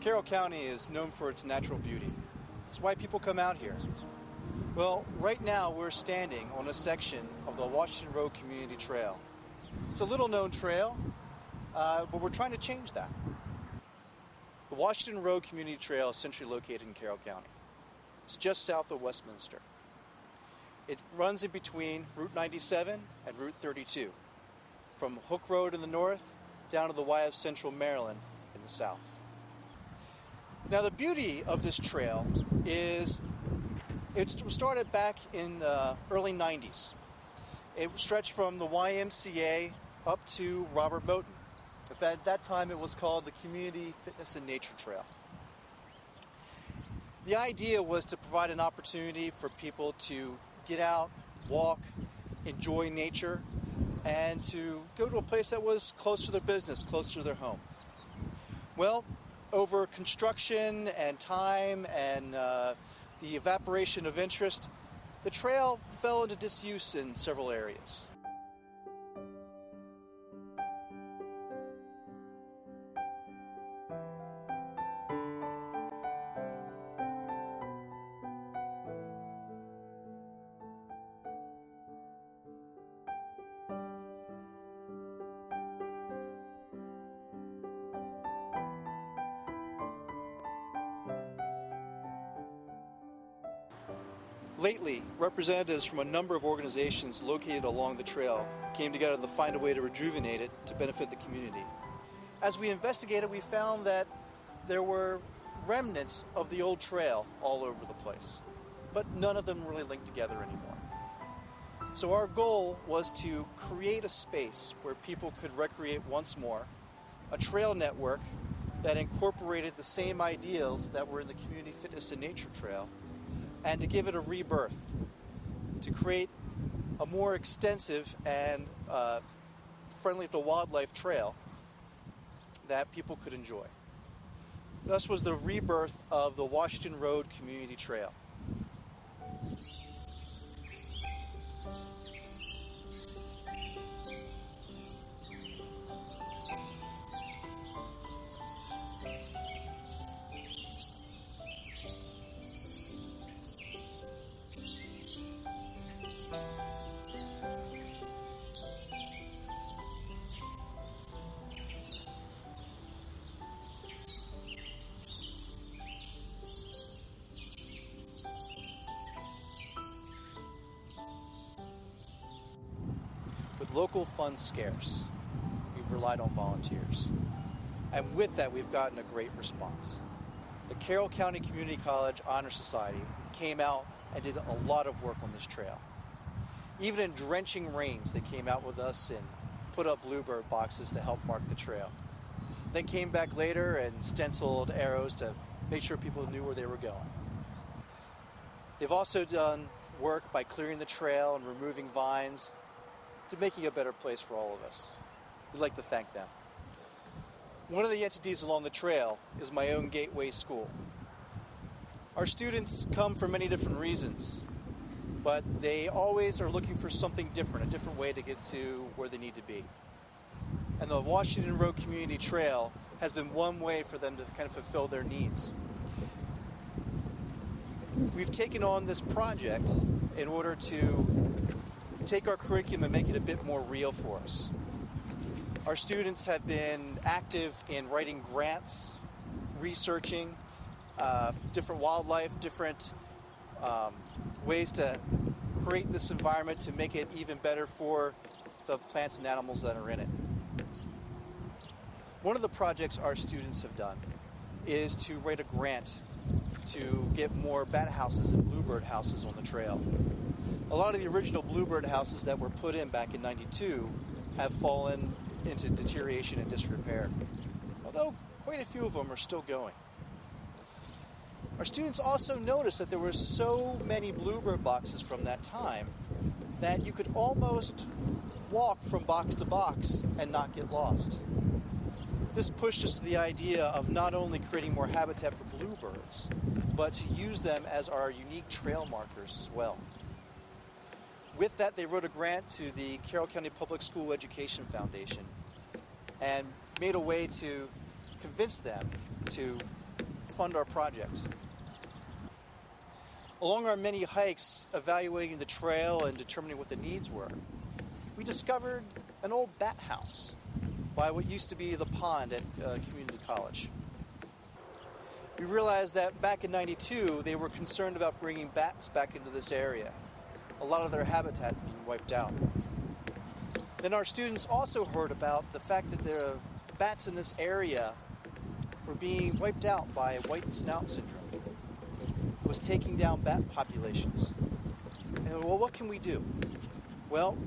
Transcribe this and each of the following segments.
Carroll County is known for its natural beauty. That's why people come out here. Well, right now we're standing on a section of the Washington Road Community Trail. It's a little known trail, but we're trying to change that. The Washington Road Community Trail is centrally located in Carroll County. It's just south of Westminster. It runs in between Route 97 and Route 32, from Hook Road in the north down to the Y of Central Maryland in the south. Now, the beauty of this trail is it started back in the early 90s. It stretched from the YMCA up to Robert Moton. At that time, it was called the Community Fitness and Nature Trail. The idea was to provide an opportunity for people to get out, walk, enjoy nature, and to go to a place that was close to their business, close to their home. Well, over construction and time and the evaporation of interest, the trail fell into disuse in several areas. Lately, representatives from a number of organizations located along the trail came together to find a way to rejuvenate it to benefit the community. As we investigated, we found that there were remnants of the old trail all over the place, but none of them really linked together anymore. So our goal was to create a space where people could recreate once more, a trail network that incorporated the same ideals that were in the Community Fitness and Nature Trail, and to give it a rebirth, to create a more extensive and friendly to wildlife trail that people could enjoy. Thus was the rebirth of the Washington Road Community Trail. With local funds scarce, we've relied on volunteers. And with that, we've gotten a great response. The Carroll County Community College Honor Society came out and did a lot of work on this trail. Even in drenching rains, they came out with us and put up bluebird boxes to help mark the trail. Then came back later and stenciled arrows to make sure people knew where they were going. They've also done work by clearing the trail and removing vines to making a better place for all of us. We'd like to thank them. One of the entities along the trail is my own Gateway School. Our students come for many different reasons, but they always are looking for something different, a different way to get to where they need to be. And the Washington Road Community Trail has been one way for them to kind of fulfill their needs. We've taken on this project in order to take our curriculum and make it a bit more real for us. Our students have been active in writing grants, researching different wildlife, different ways to create this environment to make it even better for the plants and animals that are in it. One of the projects our students have done is to write a grant to get more bat houses and bluebird houses on the trail. A lot of the original bluebird houses that were put in back in '92 have fallen into deterioration and disrepair, although quite a few of them are still going. Our students also noticed that there were so many bluebird boxes from that time that you could almost walk from box to box and not get lost. This pushed us to the idea of not only creating more habitat for bluebirds, but to use them as our unique trail markers as well. With that, they wrote a grant to the Carroll County Public School Education Foundation and made a way to convince them to fund our project. Along our many hikes, evaluating the trail and determining what the needs were, we discovered an old bat house by what used to be the pond at community college. We realized that back in '92, they were concerned about bringing bats back into this area, a lot of their habitat being wiped out. Then our students also heard about the fact that the bats in this area were being wiped out by white snout syndrome. It was taking down bat populations. And well, what can we do? Well,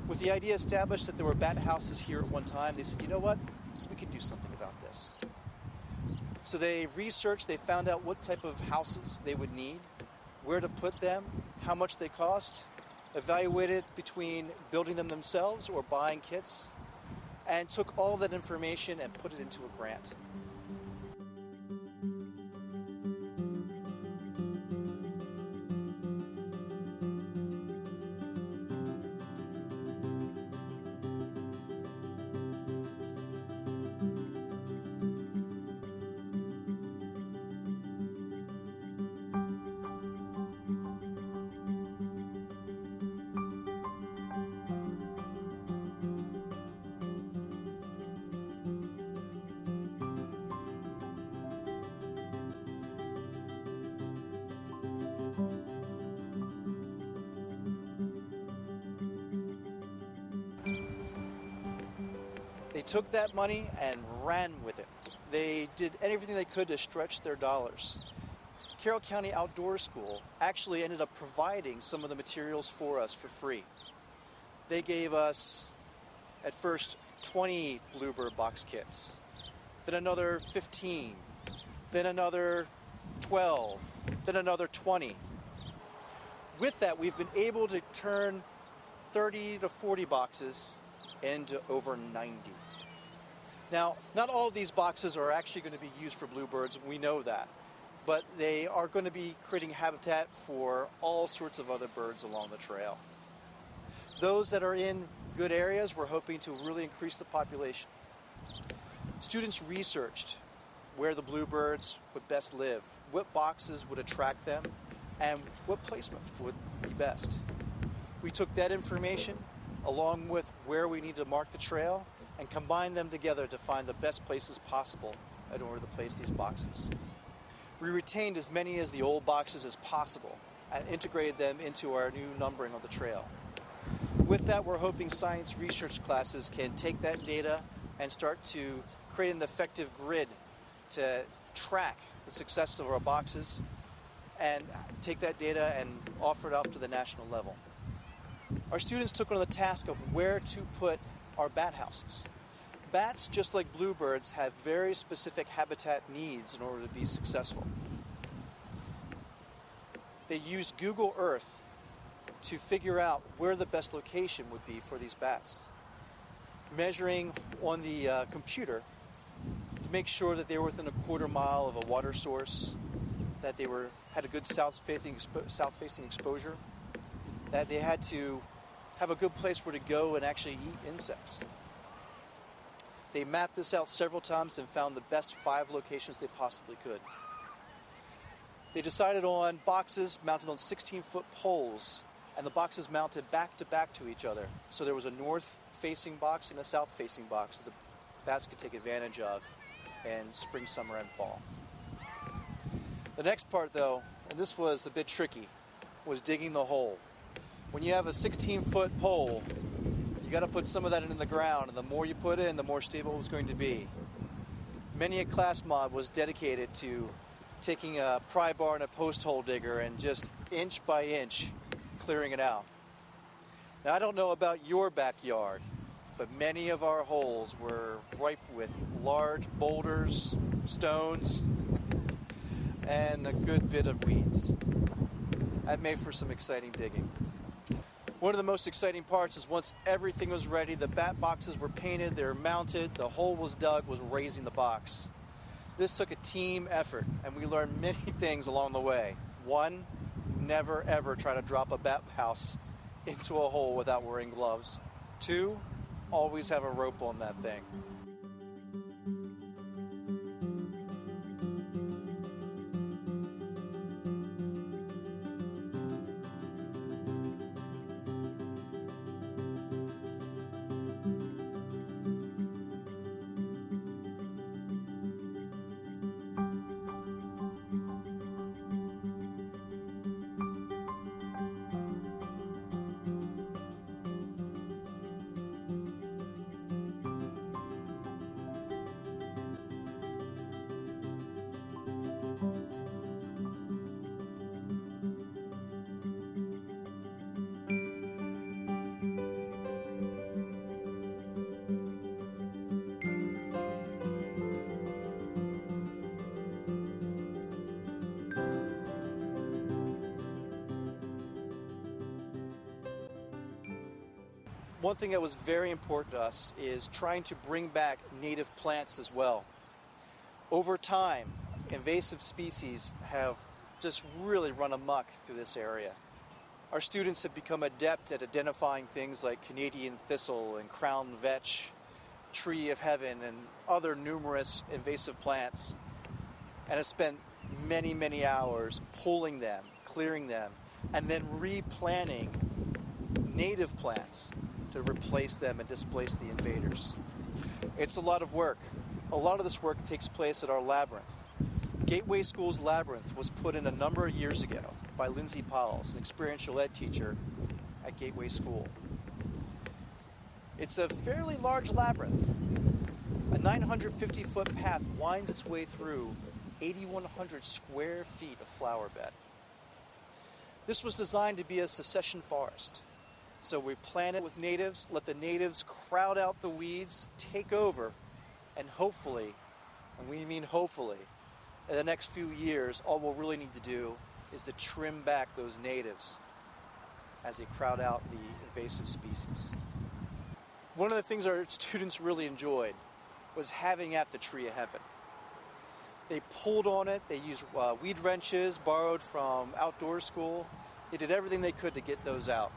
with the idea established that there were bat houses here at one time, they said, you know what? We could do something about this. So they researched, they found out what type of houses they would need, where to put them, how much they cost, evaluated between building them themselves or buying kits, and took all that information and put it into a grant. They took that money and ran with it. They did everything they could to stretch their dollars. Carroll County Outdoor School actually ended up providing some of the materials for us for free. They gave us, at first, 20 bluebird box kits, then another 15, then another 12, then another 20. With that, we've been able to turn 30 to 40 boxes into over 90. Now, not all of these boxes are actually going to be used for bluebirds, we know that, but they are going to be creating habitat for all sorts of other birds along the trail. Those that are in good areas, we're hoping to really increase the population. Students researched where the bluebirds would best live, what boxes would attract them, and what placement would be best. We took that information along with where we need to mark the trail and combine them together to find the best places possible in order to place these boxes. We retained as many as the old boxes as possible and integrated them into our new numbering of the trail. With that, we're hoping science research classes can take that data and start to create an effective grid to track the success of our boxes and take that data and offer it off to the national level. Our students took on the task of where to put our bat houses. Bats, just like bluebirds, have very specific habitat needs in order to be successful. They used Google Earth to figure out where the best location would be for these bats, measuring on the computer to make sure that they were within a quarter mile of a water source, that they had a good south-facing exposure, that they had to have a good place where to go and actually eat insects. They mapped this out several times and found the best 5 locations they possibly could. They decided on boxes mounted on 16-foot poles, and the boxes mounted back to each other. So there was a north-facing box and a south-facing box that the bats could take advantage of in spring, summer, and fall. The next part, though, and this was a bit tricky, was digging the hole. when you have a 16-foot pole, you got to put some of that into the ground, and the more you put in, the more stable it's going to be. Many a class mod was dedicated to taking a pry bar and a post hole digger and just inch by inch clearing it out. Now, I don't know about your backyard, but many of our holes were ripe with large boulders, stones, and a good bit of weeds. That made for some exciting digging. One of the most exciting parts is once everything was ready, the bat boxes were painted, they were mounted, the hole was dug, was raising the box. This took a team effort, and we learned many things along the way. One, never ever try to drop a bat house into a hole without wearing gloves. Two, always have a rope on that thing. One thing that was very important to us is trying to bring back native plants as well. Over time, invasive species have just really run amok through this area. Our students have become adept at identifying things like Canadian thistle and crown vetch, tree of heaven, and other numerous invasive plants, and have spent many, many hours pulling them, clearing them, and then replanting native plants to replace them and displace the invaders. It's a lot of work. A lot of this work takes place at our Labyrinth. Gateway School's Labyrinth was put in a number of years ago by Lindsay Powles, an experiential ed teacher at Gateway School. It's a fairly large labyrinth. A 950-foot path winds its way through 8,100 square feet of flower bed. This was designed to be a succession forest. So we plant it with natives, let the natives crowd out the weeds, take over, and hopefully, and we mean hopefully, in the next few years, all we'll really need to do is to trim back those natives as they crowd out the invasive species. One of the things our students really enjoyed was having at the tree of heaven. They pulled on it, they used weed wrenches borrowed from outdoor school. They did everything they could to get those out.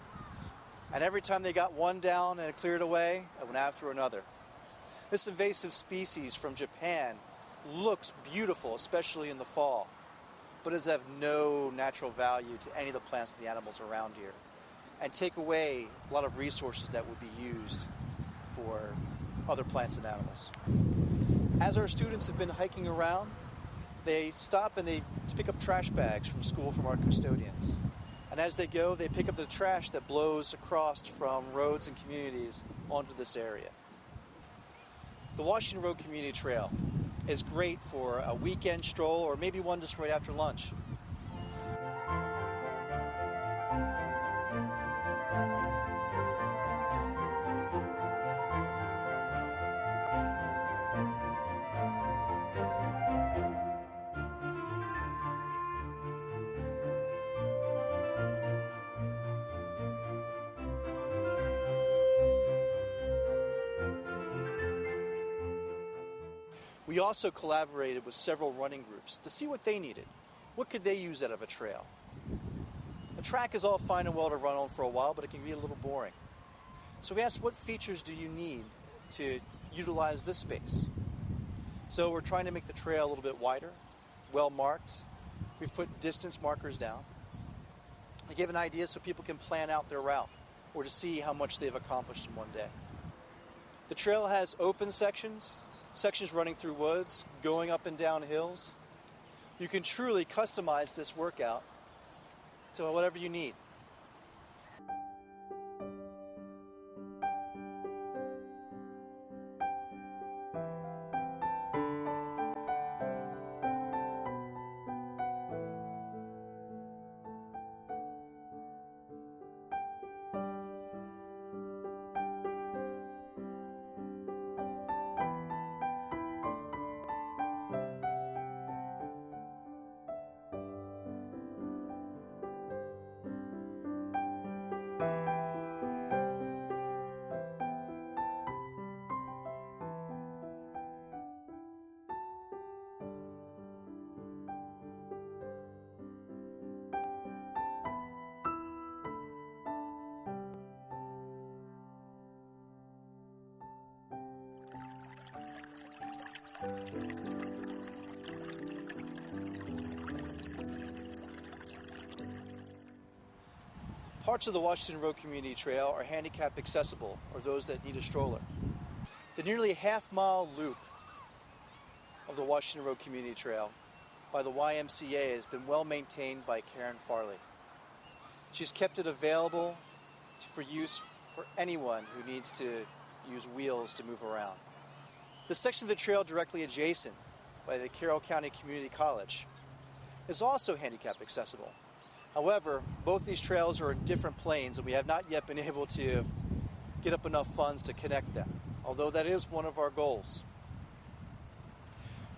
And every time they got one down and cleared away, it went after another. This invasive species from Japan looks beautiful, especially in the fall, but does have no natural value to any of the plants and the animals around here, and take away a lot of resources that would be used for other plants and animals. As our students have been hiking around, they stop and they pick up trash bags from school from our custodians. And as they go, they pick up the trash that blows across from roads and communities onto this area. The Washington Road Community Trail is great for a weekend stroll or maybe one just right after lunch. We also collaborated with several running groups to see what they needed. What could they use out of a trail? A track is all fine and well to run on for a while, but it can be a little boring. So we asked, what features do you need to utilize this space? So we're trying to make the trail a little bit wider, well marked. We've put distance markers down. I give an idea so people can plan out their route or to see how much they've accomplished in one day. The trail has open sections running through woods, going up and down hills. You can truly customize this workout to whatever you need. Parts of the Washington Road Community Trail are handicap accessible, or those that need a stroller. The nearly half-mile loop of the Washington Road Community Trail by the YMCA has been well maintained by Karen Farley. She's kept it available for use for anyone who needs to use wheels to move around. The section of the trail directly adjacent by the Carroll County Community College is also handicap accessible. However, both these trails are in different planes and we have not yet been able to get up enough funds to connect them, although that is one of our goals.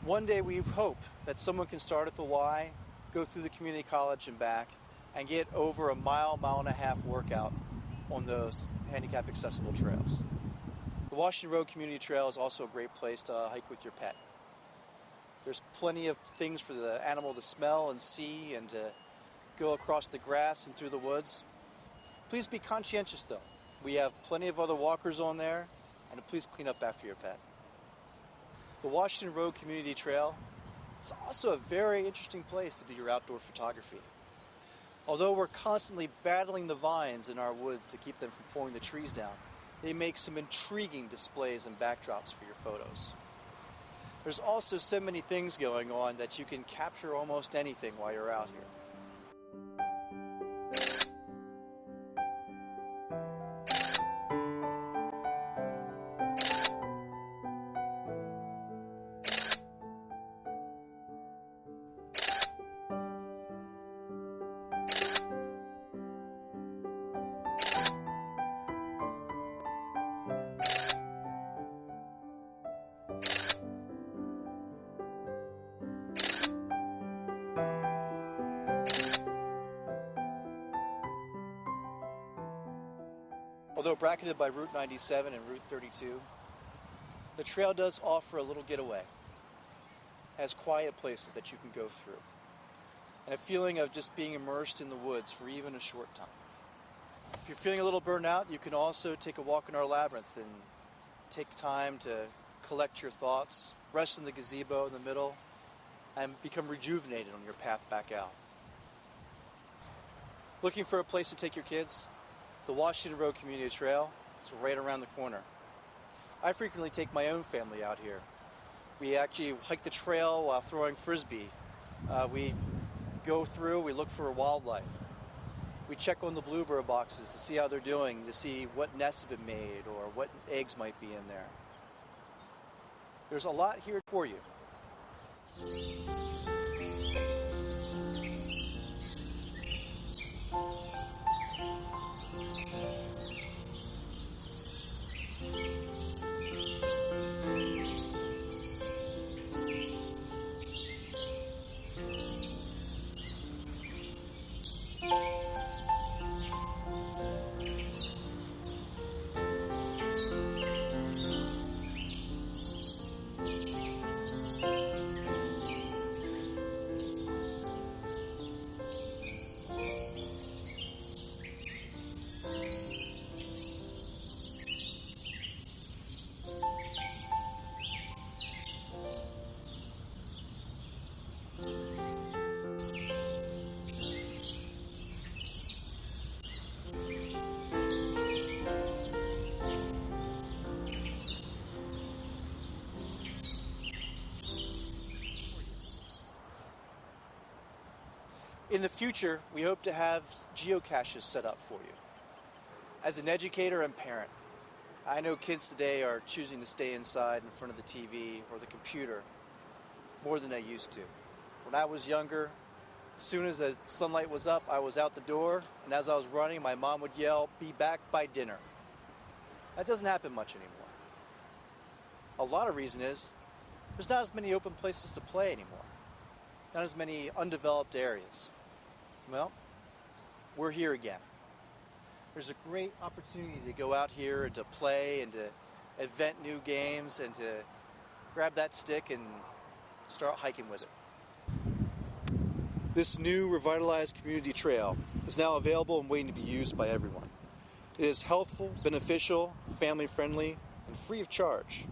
One day we hope that someone can start at the Y, go through the community college and back, and get over a mile and a half workout on those handicap accessible trails. The Washington Road Community Trail is also a great place to hike with your pet. There's plenty of things for the animal to smell and see and to go across the grass and through the woods. Please be conscientious though. We have plenty of other walkers on there, and please clean up after your pet. The Washington Road Community Trail is also a very interesting place to do your outdoor photography. Although we're constantly battling the vines in our woods to keep them from pulling the trees down, they make some intriguing displays and backdrops for your photos. There's also so many things going on that you can capture almost anything while you're out here. Although bracketed by Route 97 and Route 32, the trail does offer a little getaway. It has quiet places that you can go through, and a feeling of just being immersed in the woods for even a short time. If you're feeling a little burnt out, you can also take a walk in our labyrinth and take time to collect your thoughts, rest in the gazebo in the middle, and become rejuvenated on your path back out. Looking for a place to take your kids? The Washington Road Community Trail is right around the corner. I frequently take my own family out here. We actually hike the trail while throwing frisbee. We go through, we look for wildlife. We check on the bluebird boxes to see how they're doing, to see what nests have been made or what eggs might be in there. There's a lot here for you. In the future, we hope to have geocaches set up for you. As an educator and parent, I know kids today are choosing to stay inside in front of the TV or the computer more than they used to. When I was younger, as soon as the sunlight was up, I was out the door, and as I was running, my mom would yell, "Be back by dinner." That doesn't happen much anymore. A lot of reason is there's not as many open places to play anymore, not as many undeveloped areas. Well, we're here again. There's a great opportunity to go out here and to play and to invent new games and to grab that stick and start hiking with it. This new revitalized community trail is now available and waiting to be used by everyone. It is healthful, beneficial, family-friendly, and free of charge.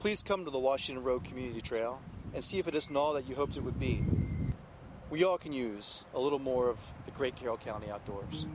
Please come to the Washington Road Community Trail and see if it isn't all that you hoped it would be. We all can use a little more of the great Carroll County outdoors.